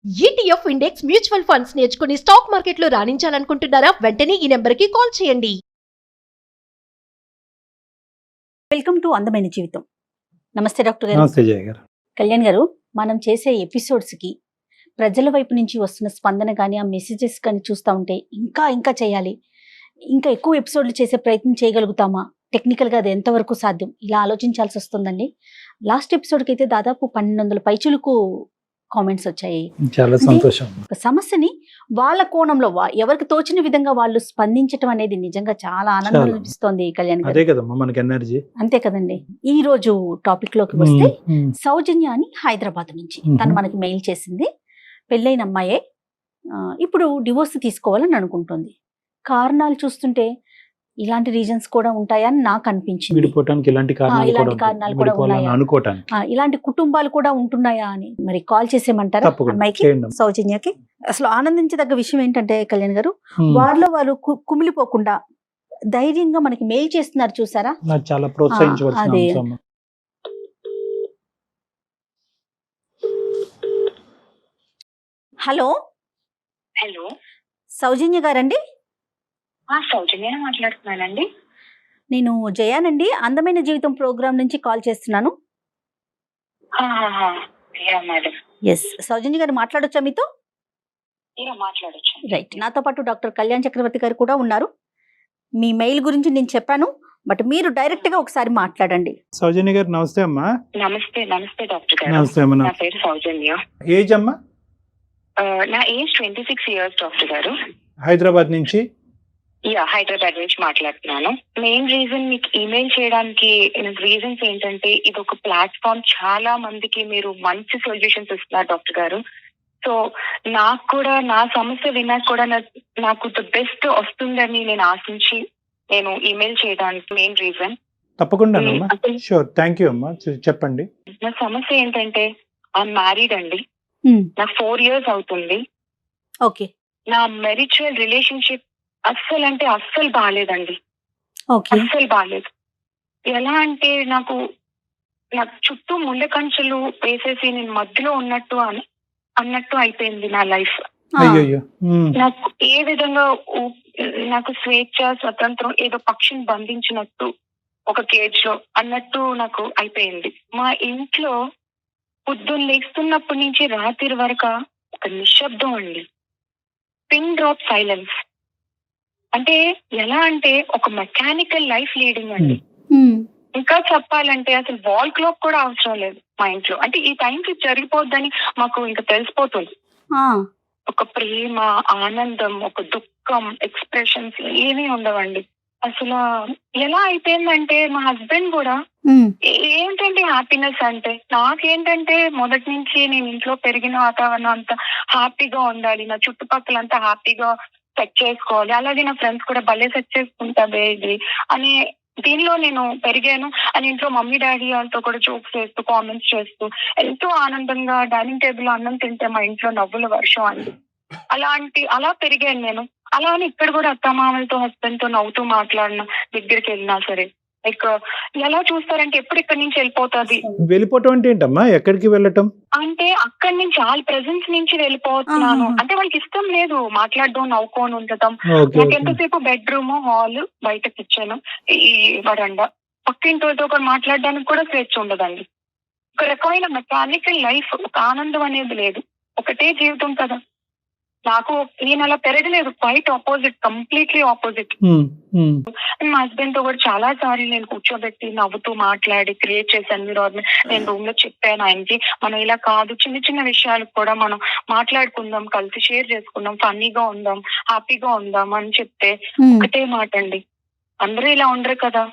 ETF index mutual funds నేర్చుకుని stock మార్కెట్లో రాణించాలనుకుంటున్నారా? వెంటనే ఈ నెంబర్కి కాల్ చేయండి. వెల్కమ్ టు అందమైన జీవితం. నమస్తే డాక్టర్ గారు. నమస్తే జయ గారు. కళ్యాణ్ గారు, మనం చేసే ఎపిసోడ్స్కి ప్రజల వైపు నుంచి వస్తున్న స్పందన కానీ ఆ మెసేజెస్ కానీ చూస్తూ ఉంటే ఇంకా చేయాలి, ఇంకా ఎక్కువ ఎపిసోడ్లు చేసే ప్రయత్నం చేయగలుగుతామా, టెక్నికల్గా అది ఎంతవరకు సాధ్యం, ఇలా ఆలోచించాల్సి వస్తుందండి. లాస్ట్ ఎపిసోడ్కి అయితే దాదాపు 1200 పైచులకు కామెంట్స్ వచ్చాయి. చాలా సంతోషం. ఒక సమస్యని వాళ్ళ కోణంలో ఎవరికి తోచిన విధంగా వాళ్ళు స్పందించడం అనేది నిజంగా చాలా ఆనందం అనిపిస్తోంది కళ్యాణ్ గారు. అదే కదమ్మా మనకి ఎనర్జీ. అంతే కదండి. ఈ రోజు టాపిక్ లోకి వస్తే సౌజన్య అని హైదరాబాద్ నుంచి తను మనకి మెయిల్ చేసింది. పెళ్ళైన అమ్మాయే, ఇప్పుడు డివోర్స్ తీసుకోవాలని అనుకుంటుంది. కారణాలు చూస్తుంటే ఇలాంటి రీజన్స్ కూడా ఉంటాయని నాకు అనిపించింది. విడిపోవడానికి ఇలాంటి కారణాలు కూడా ఉన్నాయా, ఇలాంటి కుటుంబాలు కూడా ఉంటున్నాయా అని. మరి కాల్ చేసేయమంటారా అమ్మాయికి, సౌజన్యకి? అసలు ఆనందించదగ్గ విషయం ఏంటంటే కళ్యాణ్ గారు, వారిలో వారు కుమిలిపోకుండా ధైర్యంగా మనకి మెయిల్ చేస్తున్నారు చూసారా, చాలా ప్రోత్సహించవలసిన. హలో హలో, సౌజన్య గారండి? సౌజన్య మాట్లాడుతున్నానండి. నేను జయానండి, అందమైన జీవితం ప్రోగ్రామ్ నుంచి కాల్ చేస్తున్నాను. ఎస్, సౌజన్య గారు మాట్లాడొచ్చా మీతో? మాట్లాడొచ్చు. రైట్, నాతో పాటు డాక్టర్ కళ్యాణ్ చక్రవర్తి గారు కూడా ఉన్నారు. మీ మెయిల్ గురించి నేను చెప్పాను, బట్ మీరు డైరెక్ట్ గా ఒకసారి మాట్లాడండి. సౌజన్య గారు నమస్తే అమ్మా. నమస్తే డాక్టర్ గారు. నమస్తే అమ్మా. నా పేరు సౌజన్య. ఏజ్ అమ్మా? నా ఏజ్ 26 ఇయర్స్ డాక్టర్ గారు. హైదరాబాద్ నుంచి? హైదరాబాద్ నుంచి మాట్లాడుతున్నాను. మెయిన్ రీజన్ మీకు ఈమెయిల్ చేయడానికి రీజన్స్ ఏంటంటే, ఇది ఒక ప్లాట్ఫామ్, చాలా మందికి మీరు మంచి సొల్యూషన్స్ ఇస్తున్నారు డాక్టర్ గారు. సో నాకు కూడా నా సమస్య విన్నాక కూడా నాకు ద బెస్ట్ వస్తుందని నేను ఆశించి నేను ఈమెయిల్ చేయడానికి మెయిన్ రీజన్. తప్పకుండా షూర్, థ్యాంక్ యూ అమ్మా. చెప్పండి. నా సమస్య ఏంటంటే, ఐఎమ్ మ్యారీడ్ అండి. నాకు 4 years అవుతుంది. ఓకే. నా మ్యారిచువల్ రిలేషన్షిప్ అస్సలు బాగాలేదండి. అస్సలు బాగాలేదు. ఎలా అంటే, నాకు చుట్టూ ముండకంచెలు వేసేసి నేను మధ్యలో అన్నట్టు అయిపోయింది నా లైఫ్. నాకు ఏ విధంగా నాకు స్వేచ్ఛ, స్వతంత్రం ఏదో పక్షిని బంధించినట్టు ఒక కేజ్ లో అన్నట్టు నాకు అయిపోయింది. మా ఇంట్లో పొద్దున్న లేస్తున్నప్పటి నుంచి రాత్రి వరకు ఒక నిశ్శబ్దం అండి. Pin drop silence. అంటే ఎలా అంటే, ఒక మెకానికల్ లైఫ్ లీడింగ్ అండి. ఇంకా చెప్పాలంటే అసలు వాల్ క్లాక్ కూడా అవసరం లేదు మా ఇంట్లో. అంటే ఈ టైంకి జరిగిపోద్దని మాకు ఇంకా తెలిసిపోతుంది. ఒక ప్రేమ, ఆనందం, ఒక దుఃఖం, ఎక్స్ప్రెషన్స్ ఏమీ ఉండవండి. అసలు ఎలా అయిపోయిందంటే, మా హస్బెండ్ కూడా ఏంటంటే హ్యాపీనెస్ అంటే, నాకేంటంటే మొదటి నుంచి నేను ఇంట్లో పెరిగిన వాతావరణం అంతా హ్యాపీగా ఉండాలి, నా చుట్టుపక్కల అంతా హ్యాపీగా సెట్ చేసుకోవాలి, అలాగే నా ఫ్రెండ్స్ కూడా భలే సెట్ చేసుకుంటా బేబీ అని దీనిలో నేను పెరిగాను. అని ఇంట్లో మమ్మీ డాడీ వాళ్ళతో కూడా జోక్స్ చేస్తూ, కామెంట్స్ చేస్తూ ఎంతో ఆనందంగా డైనింగ్ టేబుల్ అన్నం తింటే మా ఇంట్లో నవ్వుల వర్షం అండి. అలా పెరిగాను నేను. అలా అని ఇక్కడ కూడా అత్తమామలతో, హస్బెండ్ తో నవ్వుతూ మాట్లాడిన, దగ్గరికి వెళ్ళినా సరే ఎలా చూస్తారంటే ఎప్పుడు ఇక్కడి నుంచి వెళ్ళిపోవటం అంటే ఏంటమ్మా? ఎక్కడికి వెళ్ళటం అంటే, అక్కడి నుంచి వాళ్ళ ప్రెజెన్స్ నుంచి వెళ్ళిపోతున్నాను. అంటే వాళ్ళకి ఇష్టం లేదు మాట్లాడడం, నవ్వుకొని ఉండటం. నాకు ఎంతసేపు బెడ్రూమ్, హాల్, బయట కిచెన్, ఈ వరండా, పక్కింటితో కూడా మాట్లాడడానికి కూడా స్వేచ్ఛ ఉండదండి. ఒక రకమైన మెకానికల్ లైఫ్, ఒక ఆనందం అనేది లేదు. ఒకటే జీవితం కదా. నాకు నేను అలా పెరగలేదు, క్వైట్ ఆపోజిట్, కంప్లీట్లీ ఆపోజిట్. మా హస్బెండ్ తో కూడా చాలా సార్లు నేను కూర్చోబెట్టి నవ్వుతూ మాట్లాడి క్రియేట్ చేశాను. నేను రూమ్ లో చెప్పాను ఆయనకి, మనం ఇలా కాదు, చిన్న చిన్న విషయాలు కూడా మనం మాట్లాడుకుందాం, కలిసి షేర్ చేసుకుందాం, ఫన్నీగా ఉందాం, హ్యాపీగా ఉందాం అని చెప్తే ఒకటే మాట అండి, అందరూ ఇలా ఉండరు కదా,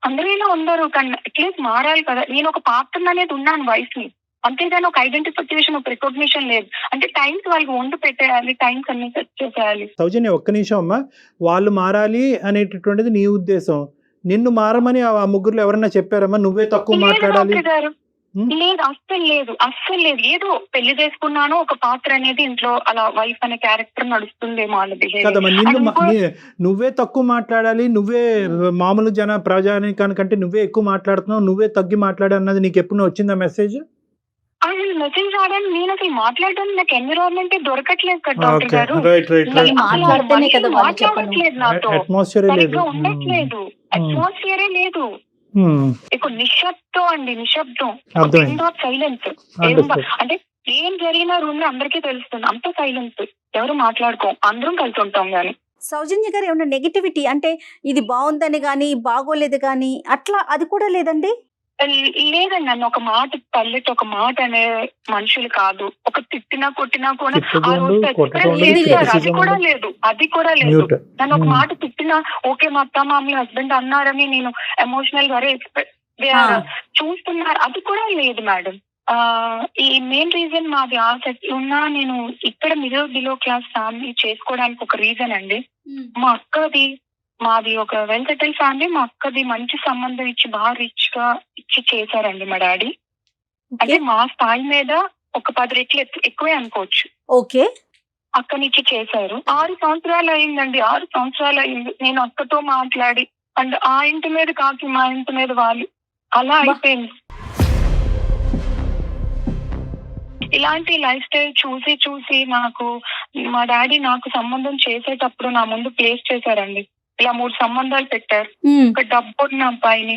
అందరూ ఇలా ఉండరు, కానీ అట్లీస్ట్ మారాలి కదా. నేను ఒక పాత్ర అనేది ఉన్నాను వైఫ్ ని, అంతేగాని ఒక ఐడెంటిఫికేషన్, ఒక రికగ్నిషన్ లేదు. అంటే టైమ్స్ వాళ్ళకి వండు పెట్టేయాలి, టైమ్స్ అన్ని సెట్ చేసేయాలి. సౌజన్య, ఒక్క నిమిషం అమ్మా. వాళ్ళు మారాలి అనేటటువంటిది నీ ఉద్దేశం. నిన్ను మారమని ఆ ముగ్గురులో ఎవరన్నా చెప్పారమ్మా? నువ్వే తక్కువ మాట్లాడాలి? లేదు, అస్సలు లేదు. ఏదో పెళ్లి చేసుకున్నాను, ఒక పాత్ర అనేది ఇంట్లో అలా వైఫ్ అనే క్యారెక్టర్ నడుస్తుందేమో వాళ్ళ బిహేవియర్. నువ్వే తక్కువ మాట్లాడాలి, నువ్వే మామూలు ప్రజానికానికంటే నువ్వే ఎక్కువ మాట్లాడుతున్నావు, నువ్వే తగ్గి మాట్లాడాలి అన్నది నీకు ఎప్పుడు వచ్చిందా మెసేజ్? అసలు మెసేజ్ రావడానికి నేను అసలు మాట్లాడడానికి నాకు ఎన్విరాన్మెంట్ దొరకట్లేదు కదా డాక్టర్ ఓకే, గారు. రైట్ రైట్ మళ్ళీ రైట్. మాట్లాడితేనే కదా వాళ్ళు మాట్లాడట్లేదు నాతో, అట్మాస్ఫియర్ లేదు. సరిగ్గా ఉండట్లేదు, అట్మాస్ఫియరే లేదు. ఇప్పుడు నిశ్శబ్దం అండి, నిశ్శబ్దం, అర్థమైంది. సైలెన్స్. Understood. అంటే ఏం జరిగినా రూమ్ లో అందరికీ తెలుస్తుంది, అంత సైలెన్స్, ఎవరు మాట్లాడుకోం, అందరం కలిసి ఉంటాం గానీ. సౌజన్య గారు ఏమన్నా నెగిటివిటీ అంటే ఇది బాగుందని గానీ బాగోలేదు గానీ అట్లా అది కూడా లేదండి? లేదండి, నన్ను ఒక మాట పల్లెట్ ఒక మాట అనే మనుషులు కాదు. ఒక తిట్టినా కొట్టినా కూడా ఆ రోజు అది కూడా లేదు, అది కూడా లేదు. నన్ను ఒక మాట తిట్టినా ఓకే మా అత్త మా హస్బెండ్ అన్నారని నేను ఎమోషనల్ గా చూస్తున్నారు, అది కూడా లేదు మేడం. ఈ మెయిన్ రీజన్ మాది ఆసక్తి ఉన్నా నేను ఇక్కడ బిలో క్లాస్ ఫ్యామిలీ చేసుకోవడానికి ఒక రీజన్ అండి. మా అక్కది మాది ఒక వెల్ సెటిల్ ఫ్యామిలీ. మా అక్కది మంచి సంబంధం ఇచ్చి బాగా రిచ్ గా ఇచ్చి చేశారండి మా డాడీ. అంటే మా స్థాయి మీద ఒక 10 రెట్లు ఎక్కువే అనుకోవచ్చు. ఓకే, అక్కనిచ్చి చేశారు. 6 సంవత్సరాలు అయిందండి, 6 సంవత్సరాలు అయింది నేను అక్కతో మాట్లాడి. అండ్ ఆ ఇంటి మీద కాకి మా ఇంటి మీద వాళ్ళు అలా అయిపోయింది. ఇలాంటి లైఫ్ స్టైల్ చూసి చూసి నాకు మా డాడీ నాకు సంబంధం చేసేటప్పుడు నా ముందు ప్లేస్ చేశారండి. ఇలా 3 సంబంధాలు పెట్టారు. ఒక డబ్బు ఉన్న అబ్బాయిని,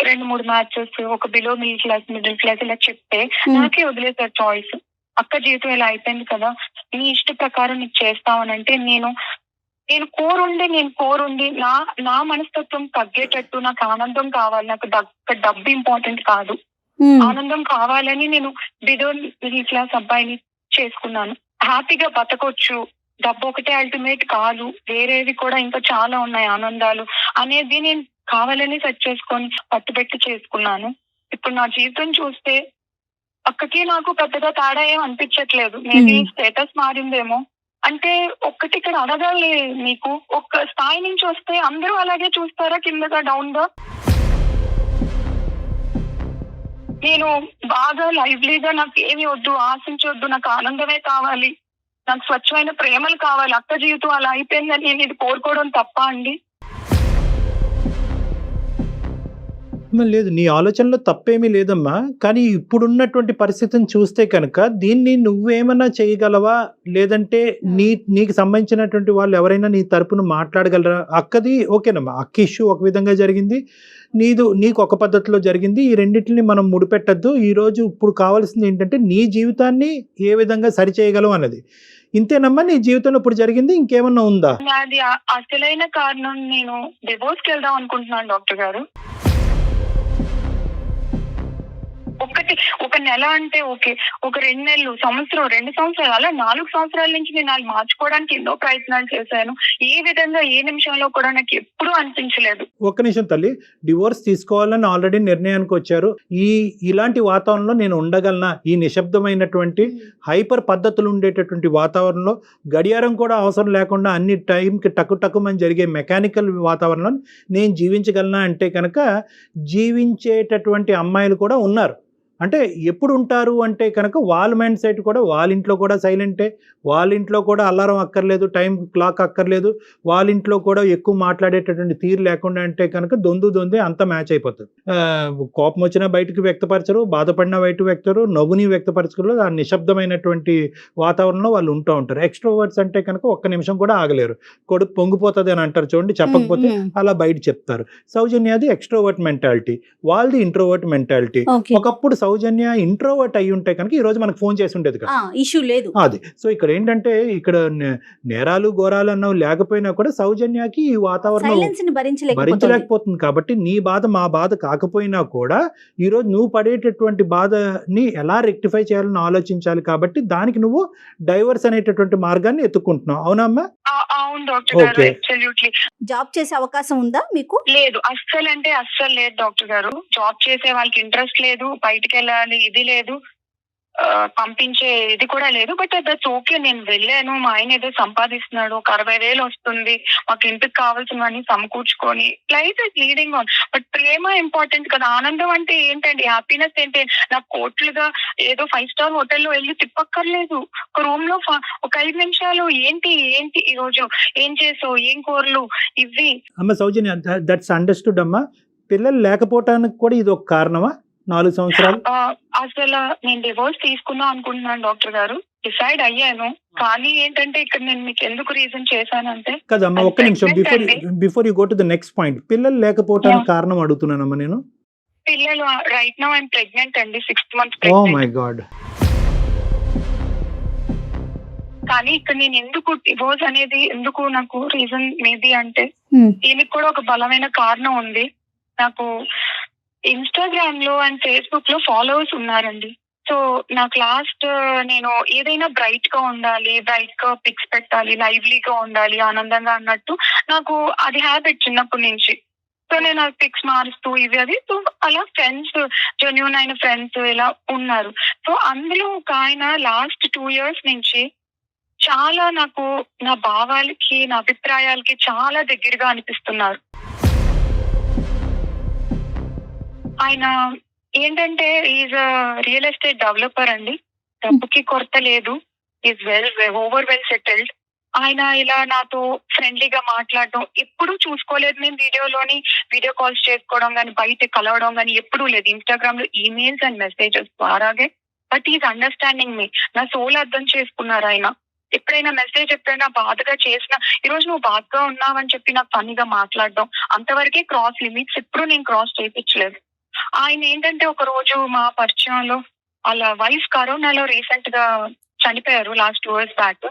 2-3 మ్యాచెస్, ఒక బిలో మిడిల్ క్లాస్ ఇలా చెప్తే నాకే వదిలేసారు చాయిస్. అక్క జీవితం ఇలా అయిపోయింది కదా, నీ ఇష్ట ప్రకారం నీకు చేస్తావనంటే నేను కోరుండి నా మనస్తత్వం తగ్గేటట్టు నాకు ఆనందం కావాలి, నాకు డబ్బు ఇంపార్టెంట్ కాదు, ఆనందం కావాలని నేను బిలో మిడిల్ క్లాస్ అబ్బాయిని చేసుకున్నాను. హ్యాపీగా బతకొచ్చు, డబ్బు ఒకటే అల్టిమేట్ కాదు, వేరేవి కూడా ఇంకా చాలా ఉన్నాయి ఆనందాలు అనేది నేను కావాలని సెట్ చేసుకొని పట్టుబెట్టి చేసుకున్నాను. ఇప్పుడు నా జీవితం చూస్తే అక్కకి నాకు పెద్దగా తేడా ఏం అనిపించట్లేదు. మేబీ స్టేటస్ మారిందేమో. అంటే ఒక్కటి ఇక్కడ అడగాలి, మీకు ఒక స్థాయి నుంచి వస్తే అందరూ అలాగే చూస్తారా కిందగా డౌన్ గా? నేను బాగా లైవ్లీగా నాకు ఏమి వద్దు, ఆశించొద్దు, నాకు ఆనందమే కావాలి, నాకు స్వచ్ఛమైన ప్రేమలు కావాలి, అక్క జీవితం అలా అయిపోయిందని నేను ఇది కోరుకోవడం తప్ప అండి? లేదు, నీ ఆలోచనలో తప్పేమీ లేదమ్మా. కానీ ఇప్పుడున్నటువంటి పరిస్థితిని చూస్తే కనుక దీన్ని నువ్వేమన్నా చేయగలవా, లేదంటే నీకు సంబంధించినటువంటి వాళ్ళు ఎవరైనా నీ తరపున మాట్లాడగలరా? అక్కది ఓకేనమ్మా, అక్క ఇష్యూ ఒక విధంగా జరిగింది, నీకు ఒక పద్ధతిలో జరిగింది. ఈ రెండింటిని మనం ముడిపెట్టద్దు. ఈరోజు ఇప్పుడు కావాల్సింది ఏంటంటే నీ జీవితాన్ని ఏ విధంగా సరిచేయగలవు అన్నది. ఇంతేనమ్మా నీ జీవితంలో ఇప్పుడు జరిగింది, ఇంకేమన్నా ఉందా? అది అసలైన కారణం నేను డివోర్స్కి వెళ్దాం అనుకుంటున్నాను డాక్టర్ గారు. ఒక నెల అంటే ఓకే, ఒక 2 నెలలు, సంవత్సరం, 2 సంవత్సరాలు, అలా 4 సంవత్సరాల నుంచి నేను వాళ్ళు మార్చుకోవడానికి ఎన్నో ప్రయత్నాలు చేశాను. ఏ విధంగా ఏ నిమిషంలో కూడా నాకు ఎప్పుడూ అనిపించలేదు. ఒక్క నిమిషం తల్లి, డివోర్స్ తీసుకోవాలని ఆల్రెడీ నిర్ణయానికి వచ్చారు. ఇలాంటి వాతావరణంలో నేను ఉండగలనా? ఈ నిశ్శబ్దమైనటువంటి హైపర్ పద్ధతులు ఉండేటటువంటి వాతావరణంలో, గడియారం కూడా అవసరం లేకుండా అన్ని టైంకి టక్కుమని జరిగే మెకానికల్ వాతావరణంలో నేను జీవించగలనా అంటే కనుక జీవించేటటువంటి అమ్మాయిలు కూడా ఉన్నారు. అంటే ఎప్పుడు ఉంటారు అంటే కనుక వాళ్ళ మైండ్ సెట్ కూడా వాళ్ళ ఇంట్లో కూడా సైలెంటే, వాళ్ళ ఇంట్లో కూడా అలారం అక్కర్లేదు, టైం క్లాక్ అక్కర్లేదు, వాళ్ళ ఇంట్లో కూడా ఎక్కువ మాట్లాడేటటువంటి తీరు లేకుండా అంటే కనుక దొందే అంతా మ్యాచ్ అయిపోతుంది. కోపం వచ్చినా బయటకు వ్యక్తపరచరు, బాధపడినా బయటకు వ్యక్తరు, నవ్వుని వ్యక్తపరచరు. ఆ నిశ్శబ్దమైనటువంటి వాతావరణంలో వాళ్ళు ఉంటూ ఉంటారు. ఎక్స్ట్రోవర్ట్స్ అంటే కనుక ఒక్క నిమిషం కూడా ఆగలేరు. కొడుకు పొంగిపోతుంది అని అంటారు చూడండి, చెప్పకపోతే అలా బయట చెప్తారు. సౌజన్యది ఎక్స్ట్రోవర్ట్ మెంటాలిటీ, వాళ్ళది ఇంట్రోవర్ట్ మెంటాలిటీ. ఒకప్పుడు సౌజన్య ఇంట్రోవర్ట్ అయి ఉంటే కనుక ఈ రోజు మనకు ఫోన్ చేసి ఉండేది కదా, ఇష్యూ లేదు. అది సో ఇక్కడ ఏంటంటే ఇక్కడ నేరాలు ఘోరాలు అన్నవి లేకపోయినా కూడా సౌజన్యకి ఈ వాతావరణం భరించలేకపోతుంది. కాబట్టి నీ బాధ మా బాధ కాకపోయినా కూడా ఈ రోజు నువ్వు పడేటటువంటి బాధని ఎలా రెక్టిఫై చేయాలని ఆలోచించాలి. కాబట్టి దానికి నువ్వు డైవర్స్ అనేటటువంటి మార్గాన్ని ఎత్తుకుంటున్నావు. అవునమ్మా? అవును డాక్టర్ గారు, అబ్సల్యూట్లీ. జాబ్ చేసే అవకాశం ఉందా మీకు? లేదు, అస్సలు లేదు డాక్టర్ గారు. జాబ్ చేసే వాళ్ళకి ఇంట్రెస్ట్ లేదు, బయటికి వెళ్ళాలి ఇది లేదు, పంపించే ఇది కూడా లేదు. బట్ దట్స్ ఓకే, నేను వెళ్ళాను, మా ఆయన ఏదో సంపాదిస్తున్నాడు, ఒక 60,000 వస్తుంది, మాకు ఇంటికి కావాల్సినవన్నీ సమకూర్చుకొని life is leading on. But ప్రేమ ఇంపార్టెంట్ కదా. ఆనందం అంటే ఏంటండి, హ్యాపీనెస్ ఏంటి? నాకు కోట్లుగా ఏదో 5 స్టార్ హోటల్లో వెళ్ళి తిప్పక్కర్లేదు, ఒక రూమ్ లో ఒక 5 నిమిషాలు ఏంటి ఈ రోజు ఏం చేసావు, ఏం కూరలు, ఇవి. అమ్మ సౌజన్య, దట్స్ అండర్స్టూడ్ అమ్మా. పిల్లలు లేకపోవటానికి కూడా ఇది ఒక కారణమా? 4 సంవత్సరాలు? అసలు నేను డివోర్స్ తీసుకుందాం అనుకుంటున్నాను డాక్టర్ గారు, డిసైడ్ అయ్యాను. కానీ ఏంటంటే ఇక్కడ నేను మీకు ఎందుకు రీజన్ చేశానంటే, కదమ్మా, ఒక్క నిమిషం, before you go to the next point, పిల్లలు లేకపోవడానికి కారణం అడుగుతున్నానమ్మా నేను. పిల్లలు రైట్ నౌ ఐఎమ్ ప్రెగ్నెంట్ అండి, 6th month ఓ ప్రెగ్నెంట్. My god. కానీ ఇక్కడ నేను ఎందుకు డివోర్స్ అనేది ఎందుకు నాకు రీజన్ మేబీ అంటే దీనికి కూడా ఒక బలమైన కారణం ఉంది. నాకు ఇన్స్టాగ్రామ్ లో అండ్ ఫేస్బుక్ లో ఫాలోవర్స్ ఉన్నారండి. సో నాకు లాస్ట్ నేను ఏదైనా బ్రైట్ గా ఉండాలి, బ్రైట్ గా పిక్స్ పెట్టాలి, లైవ్లీగా ఉండాలి, ఆనందంగా అన్నట్టు నాకు అది హ్యాబిట్ చిన్నప్పటి నుంచి. సో నేను ఆ పిక్స్ మారుస్తూ ఇవి అది, సో అలా ఫ్రెండ్స్, జెన్యూన్ అయిన ఫ్రెండ్స్ ఇలా ఉన్నారు. సో అందులో ఒక ఆయన లాస్ట్ 2 years నుంచి చాలా నాకు నా భావాలకి, నా అభిప్రాయాలకి చాలా దగ్గరగా అనిపిస్తున్నారు. ఆయన ఏంటంటే ఈజ్ రియల్ ఎస్టేట్ డెవలపర్ అండి, డబ్బుకి కొరత లేదు, ఈజ్ ఓవర్ వెల్ సెటిల్డ్. ఆయన ఇలా నాతో ఫ్రెండ్లీగా మాట్లాడడం ఎప్పుడూ చూసుకోలేదు. నేను వీడియో కాల్స్ చేసుకోవడం కానీ, బయట కలవడం కానీ ఎప్పుడూ లేదు. ఇన్స్టాగ్రామ్ లో ఈమెయిల్స్ అండ్ మెసేజెస్ ద్వారాగే. బట్ ఈజ్ అండర్స్టాండింగ్ మీ, నా సోల్ అర్థం చేసుకున్నారు ఆయన. ఎప్పుడైనా మెసేజ్ ఎప్పుడైనా బాధగా చేసినా, ఈ రోజు నువ్వు బాధగా ఉన్నావని చెప్పి నాకు ఫన్నీగా మాట్లాడడం, అంతవరకే క్రాస్ లిమిట్స్. ఎప్పుడు నేను క్రాస్ చేయించలేదు. ఆయన ఏంటంటే ఒక రోజు మా పరిచయంలో వాళ్ళ వైఫ్ కరోనాలో రీసెంట్ గా చనిపోయారు, లాస్ట్ 2 years బ్యాక్.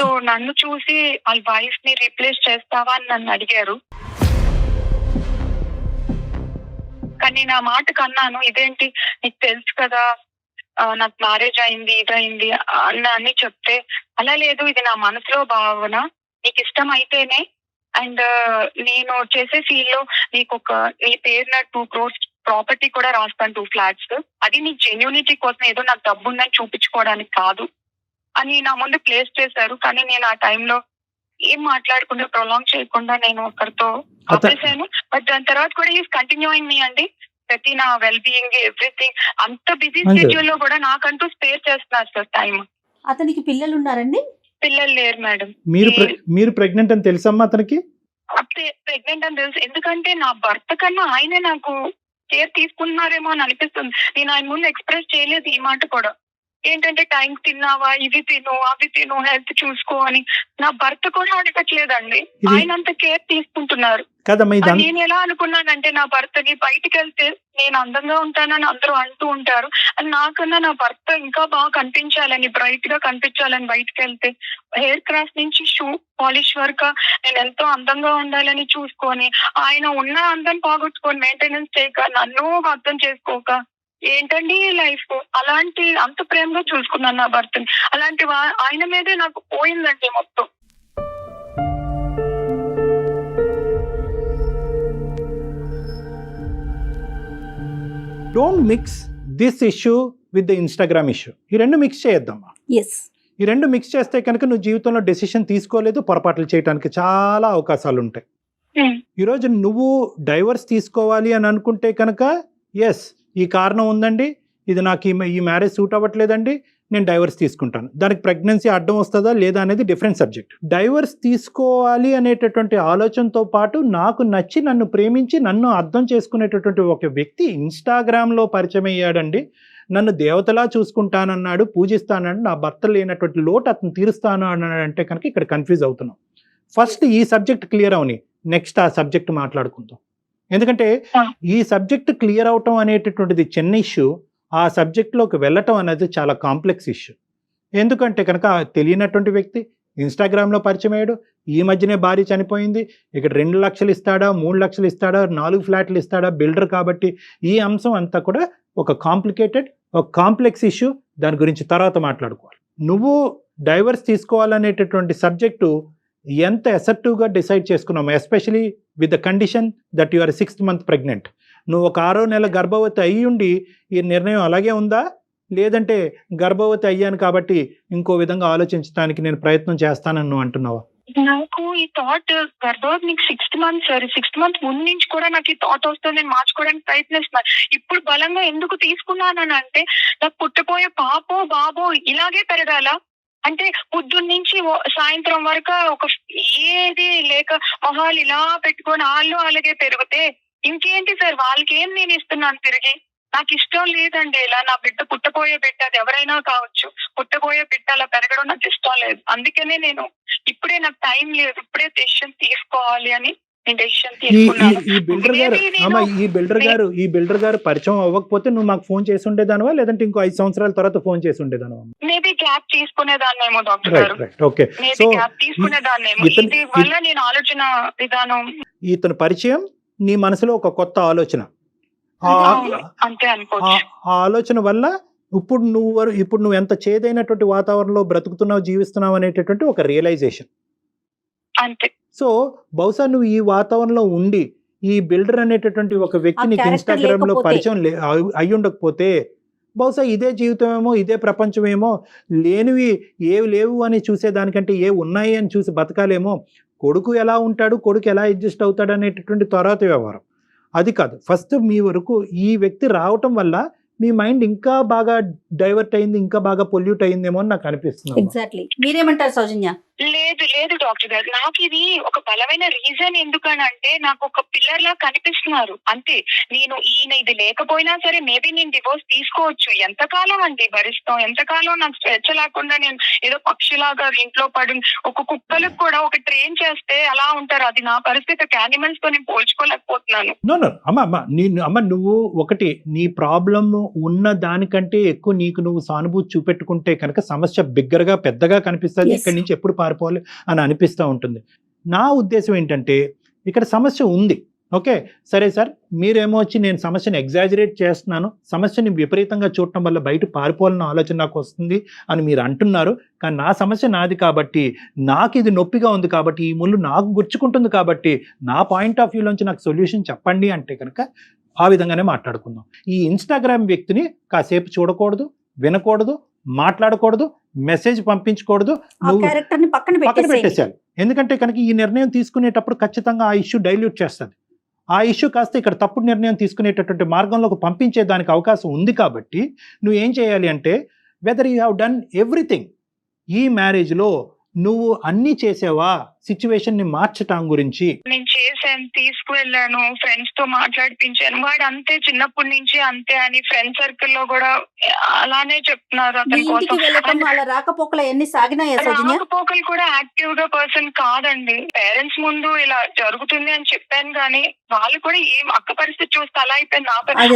సో నన్ను చూసి వాళ్ళ వైఫ్ ని రీప్లేస్ చేస్తావా అని నన్ను అడిగారు. కానీ నా మాటకు అన్నాను, ఇదేంటి నీకు తెలుసు కదా నాకు మ్యారేజ్ అయింది, ఇదైంది అని చెప్తే, అలా లేదు, ఇది నా మనసులో భావన, నీకు ఇష్టం అయితేనే, అండ్ నేను చేసే ఫీల్డ్ లో నీకు నీ పేరున 2 crores ప్రాపర్టీ కూడా రాస్తాను, 2 flats. అది నీ జెన్యూనిటీ కోసం, ఏదో నాకు డబ్బు ఉందని చూపించుకోవడానికి కాదు అని నా ముందు ప్లేస్ చేశారు. కానీ నేను ఆ టైంలో ఏం మాట్లాడకుండా, ప్రొలాంగ్ చేయకుండా నేను ఒకరితో ఆపేశాను. బట్ దాని తర్వాత కూడా ఈజ్ కంటిన్యూయింగ్ మీ అండి. ప్రతి నా వెల్ బీయింగ్, ఎవ్రీథింగ్, అంత బిజీ షెడ్యూల్ లో కూడా నాకంటూ స్పేర్ చేస్తున్నారు సార్ టైం. అతనికి పిల్లలు ఉన్నారండి? పిల్లలు లేరు మేడం. మీరు ప్రెగ్నెంట్ అని తెలుసమ్మా అతనికి? ప్రెగ్నెంట్ అని తెలుసు, ఎందుకంటే నా భర్త కన్నా ఆయనే నాకు కేర్ తీసుకున్నారేమో అని అనిపిస్తుంది. నేను ఆయన ముందు ఎక్స్ప్రెస్ చేయలేదు ఈ మాట కూడా. ఏంటంటే టైం తిన్నావా, ఇవి తిను, అవి తిను, హెల్త్ చూసుకో అని నా భర్త కూడా అడగట్లేదండి. ఆయన అంత కేర్ తీసుకుంటున్నారు. నేను ఎలా అనుకున్నానంటే, నా భర్తని బయటికి వెళ్తే నేను అందంగా ఉంటానని అందరూ అంటూ ఉంటారు, అని నాకన్నా నా భర్త ఇంకా బాగా కనిపించాలని, బ్రైట్ గా కనిపించాలని బయటకు వెళ్తే, హెయిర్ క్రాఫ్ నుంచి షూ పాలిష్ వరకు నేను ఎంతో అందంగా ఉండాలని చూసుకొని, ఆయన ఉన్న అందం పోగొట్టుకొని మెయింటెనెన్స్ చేయక, నన్ను అర్థం చేసుకోక, ఏంటండి లైఫ్. అలాంటి అంత ప్రేమగా చూసుకున్నాను నా భర్తని. అలాంటి ఆయన మీదే నాకు పోయిందండి మొత్తం. Don't mix this issue with the Instagram issue. ఈ రెండు మిక్స్ చేయొద్దమ్మా. ఈ రెండు మిక్స్ చేస్తే కనుక నువ్వు జీవితంలో డెసిషన్ తీసుకోలేదు, పొరపాట్లు చేయడానికి చాలా అవకాశాలు ఉంటాయి. ఈరోజు నువ్వు డైవర్స్ తీసుకోవాలి అని అనుకుంటే కనుక, ఎస్ ఈ కారణం ఉందండి, ఇది నాకు ఈ మ్యారేజ్ సూట్ అవ్వట్లేదండి, నేను డైవర్స్ తీసుకుంటాను. దానికి ప్రెగ్నెన్సీ అడ్డం వస్తుందా లేదా అనేది డిఫరెంట్ సబ్జెక్ట్. డైవర్స్ తీసుకోవాలి అనేటటువంటి ఆలోచనతో పాటు నాకు నచ్చి, నన్ను ప్రేమించి, నన్ను అర్థం చేసుకునేటటువంటి ఒక వ్యక్తి ఇన్స్టాగ్రామ్లో పరిచయం అయ్యాడండి. నన్ను దేవతలా చూసుకుంటానన్నాడు, పూజిస్తానన్నాడు, నా భర్త లేనటువంటి లోటు అతను తీరుస్తాను అన్నాడు అంటే కనుక ఇక్కడ కన్ఫ్యూజ్ అవుతున్నాం. ఫస్ట్ ఈ సబ్జెక్ట్ క్లియర్ అవని, నెక్స్ట్ ఆ సబ్జెక్ట్ మాట్లాడుకుందాం. ఎందుకంటే ఈ సబ్జెక్ట్ క్లియర్ అవటం అనేటటువంటిది చిన్న ఇష్యూ, ఆ సబ్జెక్ట్లోకి వెళ్ళటం అనేది చాలా కాంప్లెక్స్ ఇష్యూ. ఎందుకంటే కనుక తెలియనటువంటి వ్యక్తి ఇన్స్టాగ్రామ్లో పరిచయం అయ్యాడు, ఈ మధ్యనే భార్య చనిపోయింది, ఇక్కడ 2 లక్షలు ఇస్తాడా, 3 లక్షలు ఇస్తాడా, 4 ఫ్లాట్లు ఇస్తాడా, బిల్డర్ కాబట్టి ఈ అంశం అంతా కూడా ఒక కాంప్లికేటెడ్, ఒక కాంప్లెక్స్ ఇష్యూ. దాని గురించి తర్వాత మాట్లాడుకోవాలి. నువ్వు డైవర్స్ తీసుకోవాలనేటటువంటి సబ్జెక్టు ఎంత అసర్టివ్గా డిసైడ్ చేసుకున్నాము, especially with the condition that you are 6th month pregnant. నువ్వు ఒక 6వ నెల గర్భవతి అయ్యి ఉండి ఈ నిర్ణయం అలాగే ఉందా, లేదంటే గర్భవతి అయ్యాను కాబట్టి ఇంకో విధంగా ఆలోచించడానికి నేను ప్రయత్నం చేస్తానని నువ్వు అంటున్నావా? నాకు ఈ థాట్ గర్భవతి నీకు 6th month sorry 6th month ముందు నుంచి కూడా నాకు ఈ థాట్ వస్తుంది, నేను మార్చుకోవడానికి ప్రయత్నిస్తున్నాను. ఇప్పుడు బలంగా ఎందుకు తీసుకున్నానని అంటే, నాకు పుట్టపోయే పాపో బాబో ఇలాగే పెరగాల అంటే, పొద్దున్న నుంచి సాయంత్రం వరకు ఒక ఏది లేక మొహాలు ఇలా పెట్టుకొని వాళ్ళు అలాగే పెరిగితే ఇంకేంటి సార్, వాళ్ళకి ఏం నేను ఇస్తున్నాను తిరిగి? నాకు ఇష్టం లేదండి ఇలా. నా బిడ్డ పుట్టబోయే బిడ్డ, అది ఎవరైనా కావచ్చు, పుట్టబోయే బిడ్డ అలా పెరగడం నాకు ఇష్టం లేదు. అందుకనే నేను ఇప్పుడే నాకు టైం లేదు, ఇప్పుడే డెసిషన్ తీసుకోవాలి అని నేను డెసిషన్ తీసుకున్నాను. ఈ బిల్డర్ గారు అమ్మ, ఈ బిల్డర్ గారు పరిచయం అవ్వకపోతే నువ్వు మాకు ఫోన్ చేసి ఉండేదానివా, లేదంటే ఇంకో 5 సంవత్సరాల తర్వాత ఫోన్ చేసి ఉండేదానివా? మేబీ గ్యాప్ తీసుకునేదాన్నేమో డాక్టర్ గారు, ఓకే. మేబీ గ్యాప్ తీసుకునేదాన్నేమో. ఇది వల్ల నేను ఆలోచన విధానం, ఇతని పరిచయం నీ మనసులో ఒక కొత్త ఆలోచన, అంతే అనుకోవచ్చు. ఆ ఆలోచన వల్ల ఇప్పుడు నువ్వు ఎంత చేదైనటువంటి వాతావరణంలో బ్రతుకుతున్నావు, జీవిస్తున్నావు అనేటటువంటి ఒక రియలైజేషన్ అంతే. సో బహుశా నువ్వు ఈ వాతావరణంలో ఉండి ఈ బిల్డర్ అనేటటువంటి ఒక వ్యక్తి నీకు ఇన్స్టాగ్రామ్ లో పరిచయం అయి ఉండకపోతే బహుశా ఇదే జీవితమేమో, ఇదే ప్రపంచమేమో, లేనివి ఏవి లేవు అని చూసేదానికంటే ఏ ఉన్నాయి అని చూసి బతకాలేమో. కొడుకు ఎలా ఉంటాడు, కొడుకు ఎలా అడ్జస్ట్ అవుతాడు అనేటటువంటి తర్వాత వ్యవహారం అది కాదు. ఫస్ట్ మీ వరకు ఈ వ్యక్తి రావటం వల్ల మీ మైండ్ ఇంకా బాగా డైవర్ట్ అయింది, ఇంకా బాగా పొల్యూట్ అయిందేమో అని నాకు అనిపిస్తుంది. ఎగ్జాక్ట్లీ. మీరేమంటారు సౌజన్య? లేదు డాక్టర్ గారు, నాకు ఇది ఒక బలమైన రీజన్. ఎందుకనంటే నాకు ఒక పిల్లర్ లా కనిపిస్తున్నారు అంతే. నేను ఈయన ఇది లేకపోయినా సరే మేబీ నేను డివోర్స్ తీసుకోవచ్చు. ఎంతకాలం అండి భరిస్తాం, ఎంతకాలం నాకు స్వేచ్ఛ లేకుండా నేను ఏదో పక్షిలాగా ఇంట్లో పడి. ఒక కుక్కలకు కూడా ఒక ట్రైన్ చేస్తే అలా ఉంటారు, అది నా పరిస్థితి. యానిమల్స్ తో నేను పోల్చుకోలేకపోతున్నాను. అమ్మ నువ్వు ఒకటి, నీ ప్రాబ్లం ఉన్న దానికంటే ఎక్కువ నీకు నువ్వు సానుభూతి చూపెట్టుకుంటే కనుక సమస్య బిగ్గరగా పెద్దగా కనిపిస్తుంది. ఇక్కడి నుంచి ఎప్పుడు పారిపోవాలి అని అనిపిస్తూ ఉంటుంది. నా ఉద్దేశం ఏంటంటే ఇక్కడ సమస్య ఉంది, ఓకే సరే సార్, మీరేమో వచ్చి నేను సమస్యను ఎగ్జాజరేట్ చేస్తున్నాను, సమస్యని విపరీతంగా చూడటం వల్ల బయట పారిపోవాలన్న ఆలోచన నాకు వస్తుంది అని మీరు అంటున్నారు. కానీ నా సమస్య నాది కాబట్టి, నాకు ఇది నొప్పిగా ఉంది కాబట్టి, ఈ ముళ్ళు నాకు గుచ్చుకుంటుంది కాబట్టి, నా పాయింట్ ఆఫ్ వ్యూలోంచి నాకు సొల్యూషన్ చెప్పండి అంటే కనుక ఆ విధంగానే మాట్లాడుకుందాం. ఈ ఇన్స్టాగ్రామ్ వ్యక్తిని కాసేపు చూడకూడదు, వినకూడదు, మాట్లాడకూడదు, మెసేజ్ పంపించకూడదు, పక్కన పెట్టేసేయాలి. ఎందుకంటే కనుక ఈ నిర్ణయం తీసుకునేటప్పుడు ఖచ్చితంగా ఆ ఇష్యూ డైల్యూట్ చేస్తుంది. ఆ ఇష్యూ కాస్త ఇక్కడ తప్పుడు నిర్ణయం తీసుకునేటటువంటి మార్గంలోకి పంపించే దానికి అవకాశం ఉంది. కాబట్టి నువ్వు ఏం చేయాలి అంటే, whether you have done everything, ఈ మ్యారేజ్లో నువ్వు అన్ని చేసావా సిచ్యువేషన్ ని మార్చటం గురించి? నేను చేశాను, తీసుకువెళ్ళాను, ఫ్రెండ్స్ తో మాట్లాడిపించాను. వాడు అంతే, చిన్నప్పటి నుంచి అంతే అని ఫ్రెండ్ సర్కిల్ లో కూడా అలానే చెప్తున్నారు. అతని కోసం రాకపోకలు ఎన్ని సాగినాయా? రాకపోకలు కూడా యాక్టివ్ గా పర్సన్ కాదండి. పేరెంట్స్ ముందు ఇలా జరుగుతుంది అని చెప్పాను కానీ వాళ్ళు కూడా ఏం అక్క పరిస్థితి చూస్తే అలా అయిపోయింది.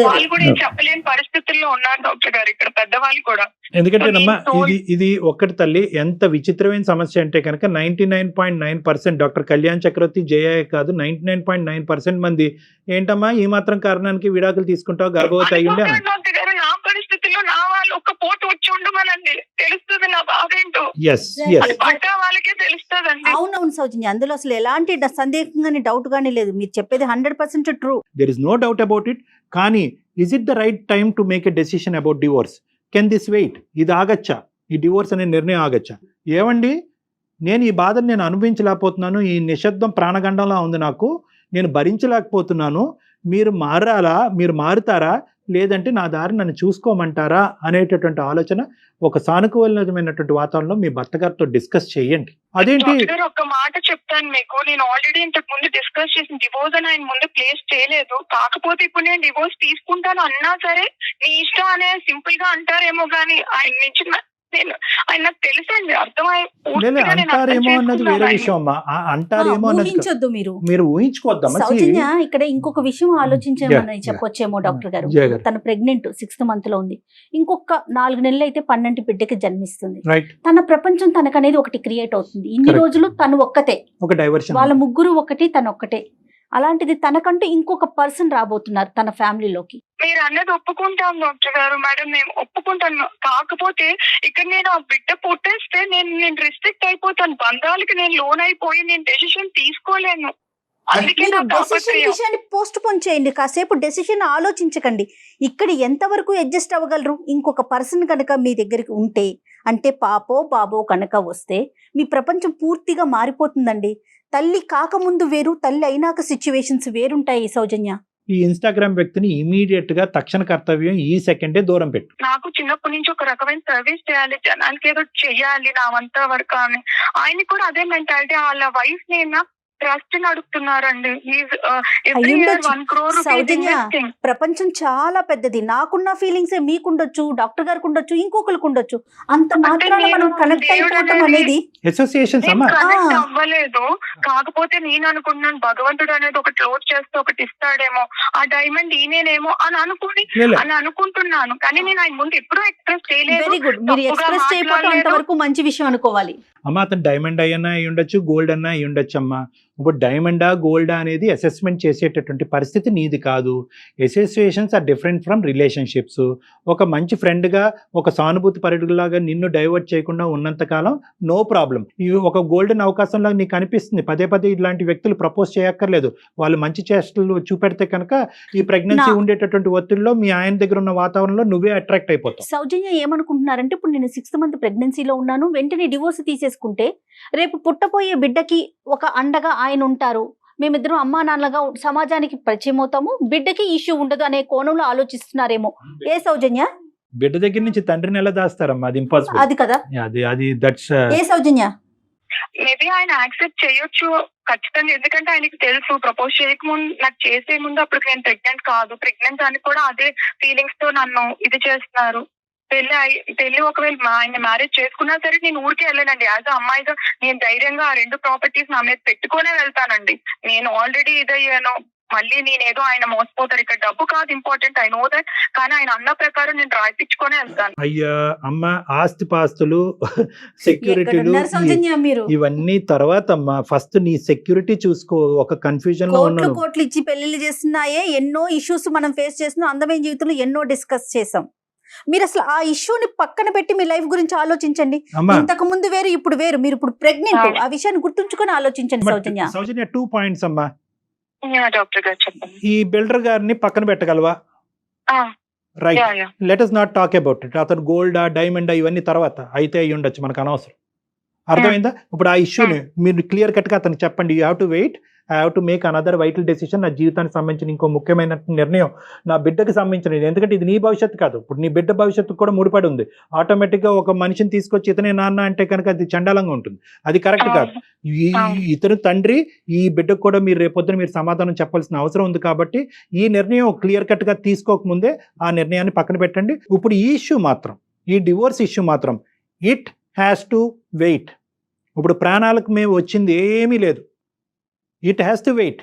వాళ్ళు కూడా ఏం చెప్పలేని పరిస్థితుల్లో ఉన్నారు డాక్టర్ గారు, ఇక్కడ పెద్దవాళ్ళు కూడా. ఎందుకంటేనమ్మా ఇది ఒక్కటి తల్లి, ఎంత విచిత్రమైన సమస్య అంటే కనుక 99.9% డాక్టర్ కళ్యాణ్ చక్రవర్తి జయ కాదు, 99.9% మంది ఏంటమ్మా ఈ మాత్రం కారణానికి విడాకులు తీసుకుంటావు, గర్భవతి అయ్యి ఉండే. నా పరిస్థితుల్లో నా వాళ్ళు ఒక్క పోటు వచ్చి ఉండమనండి, తెలుస్తుంది నా బాధ ఏంటో. వాళ్ళకే తెలుస్తుందండి. అవునవును సౌజన్య, అందులో అసలు ఎలాంటి సందేహం గానీ డౌట్ గానీ లేదు. మీరు చెప్పేది 100% true. There is no doubt about it. కానీ is it the right time to make a decision about divorce? Can this wait? ఇది ఆగచ్చా? ఈ డివోర్స్ అనే నిర్ణయం ఆగచ్చా? ఏమండి, నేను ఈ బాధను నేను అనుభవించలేకపోతున్నాను, ఈ నిశ్శబ్దం ప్రాణగండంలా ఉంది నాకు, నేను భరించలేకపోతున్నాను, మీరు మారాలా, మీరు మారుతారా, లేదంటే నా దారి నన్ను చూసుకోమంటారా అనేటటువంటి ఆలోచన ఒక సానుకూలమైనటువంటి వాతావరణంలో మీ భర్త గారితో డిస్కస్ చేయండి. అదేంటి ఒక మాట చెప్తాను మీకు, నేను ఆల్రెడీ ఇంతకు ముందు డిస్కస్ చేసిన డివోర్స్ అని ఆయన ముందు ప్లేస్ చేయలేదు. కాకపోతే ఇప్పుడు నేను డివోర్స్ తీసుకుంటాను అన్నా సరే నీ ఇష్టం అనే సింపుల్ గా అంటారేమో గానీ ఆయన నుంచి ఆయన నాకు తెలుసండి, అంటారేమో అన్నది వేరే విషయం అమ్మా. అంటారేమో ఊహించొద్దు, మీరు ఊహించుకోద్దామా. సౌజన్య, ఇక్కడ ఇంకొక విషయం ఆలోచించామని చెప్పొచ్చేమో డాక్టర్ గారు. తన ప్రెగ్నెంట్ 6th month లో ఉంది, ఇంకొక 4 నెలలు అయితే 12 బిడ్డకి జన్మిస్తుంది. తన ప్రపంచం తనకనేది ఒకటి క్రియేట్ అవుతుంది. ఇన్ని రోజులు తను ఒక్కతే, ఒక డైవర్షన్, వాళ్ళ ముగ్గురు ఒకటి, తను ఒక్కటే. అలాంటిది తనకంటూ ఇంకొక పర్సన్ రాబోతున్నారు తన ఫ్యామిలీలోకి. మీరు అన్నది ఒప్పుకుంటాం డాక్టర్ గారు, మేడం మేము ఒప్పుకుంటాను. కాకపోతే ఇక్కడ నేను ఆ బిడ్డ పుట్టేస్తే నేను రిస్ట్రిక్ట్ అయిపోతాను, బంధాలకి నేను లోన్ అయిపోయి నేను డెసిషన్ తీసుకోలేను. పోస్ట్ పోన్ చేయండి, కాసేపు డెసిషన్ ఆలోచించకండి. ఇక్కడ ఎంతవరకు అడ్జస్ట్ అవ్వగలరు? ఇంకొక పర్సన్ కనుక మీ దగ్గరికి ఉంటే, అంటే పాపో బాబో కనుక వస్తే మీ ప్రపంచం పూర్తిగా మారిపోతుందండి. తల్లి కాకముందు వేరు, తల్లి అయినాక సిచ్యువేషన్స్ వేరుంటాయి సౌజన్య. ఈ ఇన్స్టాగ్రామ్ వ్యక్తిని ఇమీడియట్ గా తక్షణ కర్తవ్యం ఈ సెకండే దూరం పెట్టు. నాకు చిన్నప్పటి నుంచి ఒక రకమైన సర్వీస్ చేయాలి, జనానికి ఏదో చెయ్యాలి నా వంత వరకు అని. ఆయన కూడా అదే మెంటాలిటీ. వాళ్ళ వైఫ్ నేను ట్రస్ట్ అడుగుతున్నారండి. ఎవ్రీ అయ్యుండొచ్చు. ఇయర్ 1 crore rupees సౌజన్య, investing. ప్రపంచం చాలా పెద్దది. నాకున్న ఫీలింగ్స్ మీకుండొచ్చు, డాక్టర్ గారికి ఉండొచ్చు, ఇంకొకరికి ఉండొచ్చు. అంత మాత్రాన నేను మనం కనెక్ట్ దేవుడు అయిపోవటం అనేది అసోసియేషన్స్ నేను అమ్మా. కనెక్ట్ ఆ. అవ్వలేదు. కాకపోతే నేను అనుకున్నాను భగవంతుడు అనేది ఒకటి క్లోజ్ చేస్తే ఒకటి ఇస్తాడేమో, ఆ డైమండ్ ఈయనేనేమో అని అనుకుంటున్నాను. కానీ నేను ఆయన ముందు ఎప్పుడూ ఎక్స్ప్రెస్ చేయలేదు. Very good. మీరు తప్పుగా ఎక్స్ప్రెస్ చేయకపోవడం మాట్లాడలేదు. అంతవరకు మంచి విషయం అనుకోవాలి. అమ్మ అతను డైమండ్ అయ్యన్నా అయి ఉండొచ్చు, గోల్డ్ అన్నా అయి ఉండొచ్చు అమ్మా. ఇప్పుడు డైమండా గోల్డా అనేది అసెస్మెంట్ చేసేటటువంటి పరిస్థితి నీది కాదు. Associations are different from relationships. ఒక మంచి ఫ్రెండ్గా, ఒక సానుభూతి పరుడులాగా నిన్ను డైవర్ట్ చేయకుండా ఉన్నంతకాలం నో ప్రాబ్లం. ఇవి ఒక గోల్డెన్ అవకాశంలాగా నీకు అనిపిస్తుంది. పదే పదే ఇలాంటి వ్యక్తులు ప్రపోజ్ చేయక్కర్లేదు. వాళ్ళు మంచి చేష్టలు చూపెడితే కనుక ఈ ప్రెగ్నెన్సీ ఉండేటటువంటి ఒత్తిడిలో మీ ఆయన దగ్గర ఉన్న వాతావరణంలో నువ్వే అట్రాక్ట్ అయిపోతావు. సౌజన్య ఏమనుకుంటున్నారంటే, ఇప్పుడు నేను 6th month ప్రెగ్నెన్సీలో ఉన్నాను, వెంటనే డివోర్స్ తీసేసుకుంటే రేపు పుట్టపోయే బిడ్డకి ఒక అండగా ఆయన ఉంటారు, మేమిద్దరం అమ్మా నాన్నలుగా సమాజానికి పరిచయం అవుతాము, బిడ్డకి ఇష్యూ ఉండదు అనే కోణంలో ఆలోచిస్తున్నారేమో. ఏ సౌజన్య? బిడ్డ దగ్గర నుంచి తండ్రిని ఎలా దాస్తారమ్మా? అది ఇంపాసిబుల్. అది కదా. అది దట్స్ ఏ సౌజన్య? మేబీ ఆయన యాక్సెప్ట్ చేయొచ్చు ఖచ్చితంగా. ఎందుకంటే ఆయనకి తెలుసు ప్రపోజ్ చేయకముందు, నాకు చేసే ముందు అప్పుడు నేను ప్రెగ్నెంట్ కాదు, ప్రెగ్నెంట్ అని కూడా అదే ఫీలింగ్స్ తో నన్ను ఇది చేస్తున్నారు. పెళ్లి ఒకవేళ ఆయన మ్యారేజ్ చేసుకున్నా సరే నేను ఊరికే వెళ్ళానండి. యాజ్ అమ్మాయిగా నేను ధైర్యంగా ఆ 2 ప్రాపర్టీస్ నా మీద పెట్టుకునే వెళ్తానండి. నేను ఆల్రెడీ ఇదయ్యాను. మళ్ళీ నేనేదో ఆయన మోసపోతారు, ఇక్కడ డబ్బు కాదు ఇంపార్టెంట్, ఐ నో దట్. కానీ ఆయన అన్న ప్రకారం నేను రాయిపించుకునే వెళ్తాను. అయ్యా అమ్మ, ఆస్తి పాస్తులు, సెక్యూరిటీలు, ఎక్కడున్నారు సౌజన్య మీరు? ఇవన్నీ తర్వాత అమ్మా. ఫస్ట్ నీ సెక్యూరిటీ చూసుకో. ఒక కన్ఫ్యూజన్ లో కోట్లు ఉన్నాను. కోట్లు ఇచ్చి పెళ్లిళ్ళు చేస్తున్నాయే, ఎన్నో ఇష్యూస్ మనం ఫేస్ చేస్తున్నాం, అందమైన జీవితంలో ఎన్నో డిస్కస్ చేసాం. మీరు అసలు ఆ ఇష్యూని పక్కన పెట్టి మీ లైఫ్ గురించి ఆలోచించండి. అమ్మా ఇంతకు ముందు వేరు, ఇప్పుడు వేరు. మీరు ఇప్పుడు ప్రెగ్నెంట్, ఆ విషయాన్ని గుర్తుంచుకొని ఆలోచించండి సౌజన్య. సౌజన్య 2 points అమ్మా. డాక్టర్ గారు చెప్పండి. ఈ బిల్డర్ గారిని పక్కన పెట్టగలవా? Right, let us not talk about it. అతను గోల్డా డైమండా ఇవన్నీ తర్వాత అయితే అయ్యి ఉండొచ్చు, మనకు అనవసరం. అర్థమైందా? ఇప్పుడు ఆ ఇష్యూని మీరు క్లియర్ కట్ గా అతనికి చెప్పండి. You have to wait, I have to make another vital decision. నా జీవితానికి సంబంధించిన ఇంకో ముఖ్యమైన నిర్ణయం, నా బిడ్డకి సంబంధించినది. ఎందుకంటే ఇది నీ భవిష్యత్తు కాదు, ఇప్పుడు నీ బిడ్డ భవిష్యత్తు కూడా ముడిపడి ఉంది. ఆటోమేటిక్గా ఒక మనిషిని తీసుకొచ్చి ఇతనే నాన్న అంటే కనుక అది చండాలంగా ఉంటుంది, అది కరెక్ట్ కాదు. ఇతను తండ్రి, ఈ బిడ్డకు కూడా మీరు రేపొద్దున మీరు సమాధానం చెప్పాల్సిన అవసరం ఉంది. కాబట్టి ఈ నిర్ణయం క్లియర్ కట్ గా తీసుకోకముందే ఆ నిర్ణయాన్ని పక్కన పెట్టండి. ఇప్పుడు ఈ ఇష్యూ మాత్రం, ఈ డివోర్స్ ఇష్యూ మాత్రం ఇట్ హ్యాస్ టు వెయిట్. ఇప్పుడు ప్రాణాలకు మేము వచ్చింది ఏమీ లేదు. It has to wait.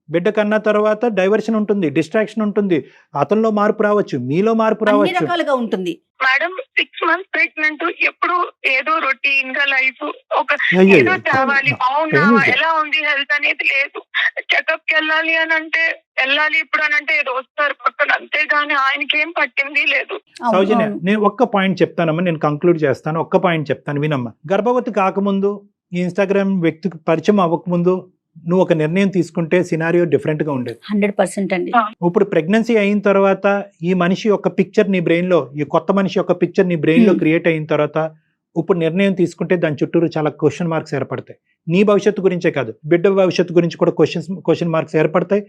బిడ్డ కన్నా తర్వాత డైవర్షన్ ఉంటుంది, డిస్ట్రాక్షన్ ఉంటుంది, అతనిలో మార్పు రావచ్చు, మీలో మార్పు అన్ని రావచ్చు. రకాలుగా ఉంటుంది. మేడం 6 months ప్రెగ్నెంట్, ఎప్పుడు ఏదో రొటీన్ గా లైఫ్ ఒక అయ్యో, ఏదో తేవాలి, బాగున్నా ఏమీ లేదు. ఎలా ఉంది హెల్త్ అనేది లేదు. చెకప్ కి వెళ్ళాలి అని అంటే వెళ్ళాలి, ఇప్పుడు అని అంటే ఏదో వస్తారు పక్కన, అంతేగాని ఆయనకి ఏం పట్టింది లేదు. అవును, సౌజన్య, అవును. నేను ఒక్క పాయింట్ చెప్తానమ్మా, నేను కంక్లూడ్ చేస్తాను. ఒక్క పాయింట్ చెప్తాను వినమ్మా. గర్భవతి కాకముందు, ఈ ఇన్స్టాగ్రామ్ వ్యక్తికి పరిచయం అవ్వకముందు నువ్వు ఒక నిర్ణయం తీసుకుంటే సినారియో డిఫరెంట్ గా ఉండేది. 100% అండి. ఇప్పుడు ప్రెగ్నెన్సీ అయిన తర్వాత ఈ మనిషి యొక్క పిక్చర్ నీ బ్రెయిన్ లో, ఈ కొత్త మనిషి యొక్క పిక్చర్ నీ బ్రెయిన్ లో క్రియేట్ అయిన తర్వాత ఇప్పుడు నిర్ణయం తీసుకుంటే దాని చుట్టూరు చాలా క్వశ్చన్ మార్క్స్ ఏర్పడతాయి. నీ భవిష్యత్తు గురించే కాదు, బిడ్డ భవిష్యత్తు గురించి కూడా క్వశ్చన్ మార్క్స్ ఏర్పడతాయి.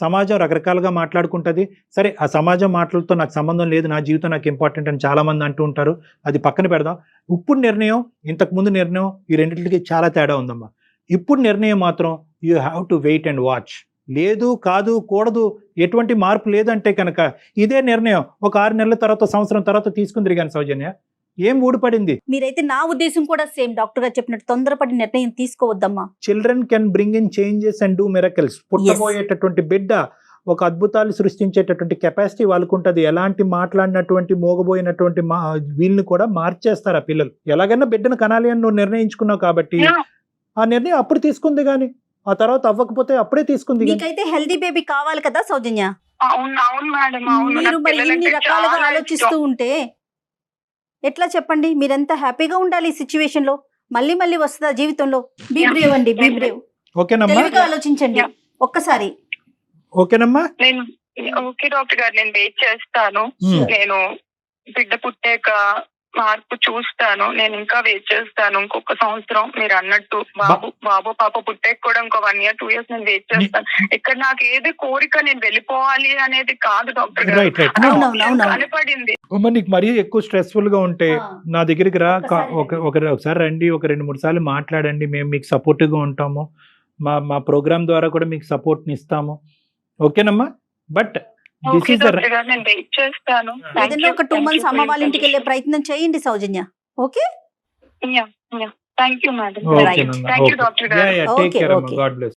సమాజం రకరకాలుగా మాట్లాడుకుంటుంది. సరే, ఆ సమాజం మాటలతో నాకు సంబంధం లేదు, నా జీవితం నాకు ఇంపార్టెంట్ అని చాలా మంది అంటూ ఉంటారు, అది పక్కన పెడదాం. ఇప్పుడు నిర్ణయం, ఇంతకు ముందు నిర్ణయం, ఈ రెండింటికి చాలా తేడా ఉందమ్మా. ఇప్పుడు నిర్ణయం మాత్రం you have to wait and watch. లేదు, కాదు, కూడదు, ఎటువంటి మార్పు లేదంటే కనుక ఇదే నిర్ణయం ఒక 6 నెలల తర్వాత, సంవత్సరం తర్వాత తీసుకుంది కానీ సౌజన్య ఏం ఊడిపడింది. మీరైతే నా ఉద్దేశం కూడా సేమ్ డాక్టర్ గారు చెప్పినట్టు తొందరపడి నిర్ణయం తీసుకోవద్దమ్మా. Children can bring in changes and do miracles. పుట్టబోయేటటువంటి బిడ్డ ఒక అద్భుతాలు సృష్టించేటటువంటి కెపాసిటీ వాళ్ళకు ఉంటుంది. ఎలాంటి మాట్లాడినటువంటి మోగబోయినటువంటి వీళ్ళని కూడా మార్చేస్తారు ఆ పిల్లలు. ఎలాగైనా బిడ్డను కనాలి అని నువ్వు నిర్ణయించుకున్నావు కాబట్టి ఆ నిర్ణయం అప్పుడు తీసుకుంది, కానీ ఆ తర్వాత అవ్వకపోతే అప్పుడే తీసుకుంది. మీకైతే హెల్దీ బేబీ కావాలి కదా సౌజన్య? అవును అవును మేడం, అవును. మీరు నాకు మరి ఇన్ని పిల్లలంటే రకాలుగా చాలా ఆలోచిస్తూ ఇష్టం. ఉంటే ఎట్లా చెప్పండి? మీరెంత హ్యాపీగా ఉండాలి ఈ సిచ్యువేషన్ లో. మళ్ళీ మళ్ళీ వస్తుందా జీవితంలో? బీ బ్రేవ్ అండి, బీ బ్రేవ్. ఓకేనమ్మా, తెలివిగా ఆలోచించండి ఒక్కసారి. ఓకేనమ్మా. నేను ఓకే డాక్టర్ గారు, నేను వెయిట్ చేస్తాను. నేను బిడ్డ పుట్టాక మార్పు చూస్తాను. నేను ఇంకా వెయిట్ చేస్తాను ఇంకొక సంవత్సరం. మీరు అన్నట్టు బాబు పాప పుట్టాక కూడా ఇంకో 1 year 2 years నేను వెయిట్ చేస్తాను. ఇక్కడ నాకు ఏది కోరిక నేను వెళ్ళిపోవాలి అనేది కాదు డాక్టర్ గారు, కనపడింది. నీకు మరీ ఎక్కువ స్ట్రెస్ఫుల్ గా ఉంటే నా దగ్గరికి రా, ఒకసారి రండి, ఒక 2-3 సార్లు మాట్లాడండి, మేము మీకు సపోర్టివ్ గా ఉంటాము. మా ప్రోగ్రామ్ ద్వారా కూడా మీకు సపోర్ట్ని ఇస్తాము. ఓకేనమ్మా? But this okay is doctor గారు, నేను వెయిట్ చేస్తాను. ఏదైనా ఒక 2 months అమ్మ వాళ్ళ ఇంటికి వెళ్ళే ప్రయత్నం చేయండి Soujanya. Okay, thank you madam. Right. ఓకేనమ్మా. Thank you okay. డాక్టర్ గారు. టేక్ Okay, కేర్ అమ్మా. okay. God bless.